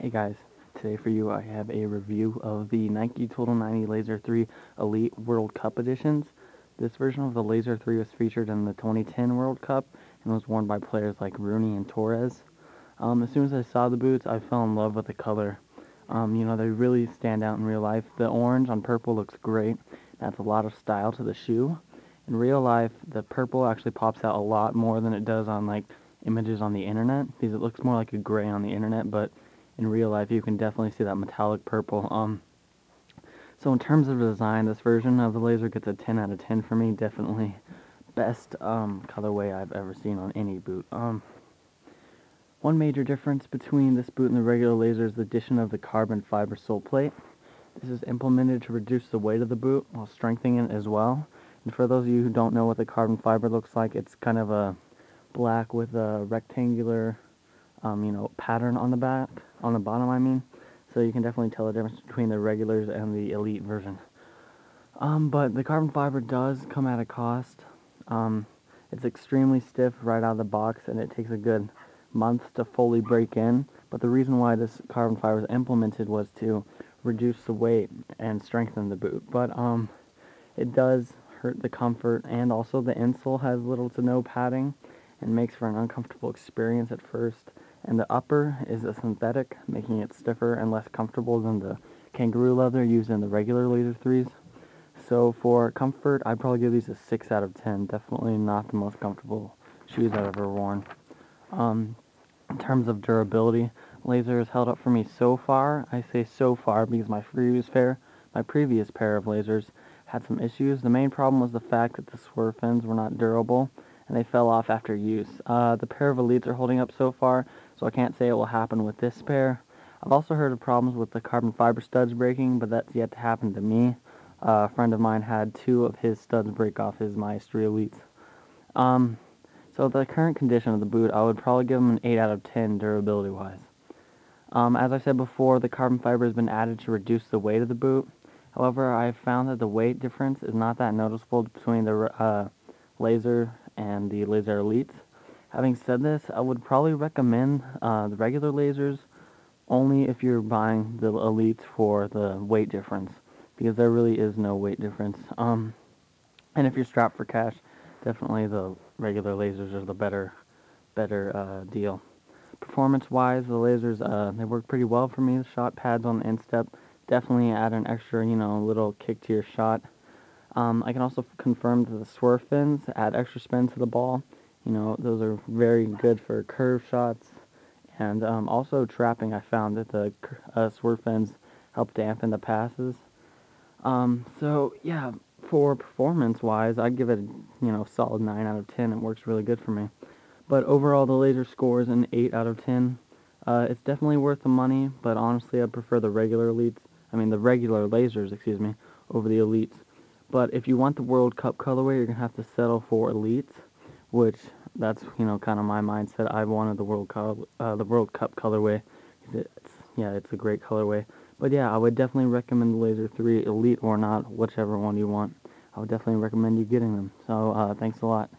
Hey guys, today for you I have a review of the Nike Total 90 Laser 3 Elite World Cup editions. This version of the Laser 3 was featured in the 2010 World Cup and was worn by players like Rooney and Torres. As soon as I saw the boots, I fell in love with the color. They really stand out in real life. The orange on purple looks great. Adds a lot of style to the shoe. In real life, the purple actually pops out a lot more than it does on like images on the internet, because it looks more like a gray on the internet, but in real life you can definitely see that metallic purple. So in terms of design, this version of the Laser gets a 10 out of 10 for me. Definitely best colorway I've ever seen on any boot. One major difference between this boot and the regular Laser is the addition of the carbon fiber sole plate. This is implemented to reduce the weight of the boot while strengthening it as well. And for those of you who don't know what the carbon fiber looks like, it's kind of a black with a rectangular pattern on the back, on the bottom I mean. So you can definitely tell the difference between the regulars and the elite version. But the carbon fiber does come at a cost. It's extremely stiff right out of the box, and it takes a good month to fully break in. But the reason why this carbon fiber was implemented was to reduce the weight and strengthen the boot. But it does hurt the comfort, and also the insole has little to no padding and makes for an uncomfortable experience at first. And the upper is a synthetic, making it stiffer and less comfortable than the kangaroo leather used in the regular Laser 3s. So for comfort, I'd probably give these a 6 out of 10. Definitely not the most comfortable shoes I've ever worn. In terms of durability, Laser has held up for me so far. I say so far because my previous pair of Lasers had some issues. The main problem was the fact that the swerve fins were not durable, and they fell off after use. The pair of Elites are holding up so far, so I can't say it will happen with this pair. I've also heard of problems with the carbon fiber studs breaking, but that's yet to happen to me. A friend of mine had 2 of his studs break off his Maestri Elites. So the current condition of the boot, I would probably give them an 8 out of 10 durability-wise. As I said before, the carbon fiber has been added to reduce the weight of the boot. However, I've found that the weight difference is not that noticeable between the Laser and the Laser Elites. Having said this, I would probably recommend the regular Lasers only if you're buying the Elites for the weight difference, because there really is no weight difference. And if you're strapped for cash, definitely the regular Lasers are the better deal. Performance-wise, the Lasers, they work pretty well for me. The shot pads on the instep definitely add an extra, little kick to your shot. I can also confirm that the swerve fins add extra spin to the ball. Those are very good for curve shots. And also trapping, I found that the swerve fins help dampen the passes. So yeah, for performance-wise, I'd give it a solid 9 out of 10. It works really good for me. But overall, the Laser scores an 8 out of 10. It's definitely worth the money, but honestly, I prefer the regular Lasers, excuse me, over the Elites. But if you want the World Cup colorway, you're gonna have to settle for Elites, which that's kind of my mindset. I wanted the World Cup colorway. It's a great colorway. But yeah, I would definitely recommend the Laser 3 Elite or not, whichever one you want. I would definitely recommend you getting them. So thanks a lot.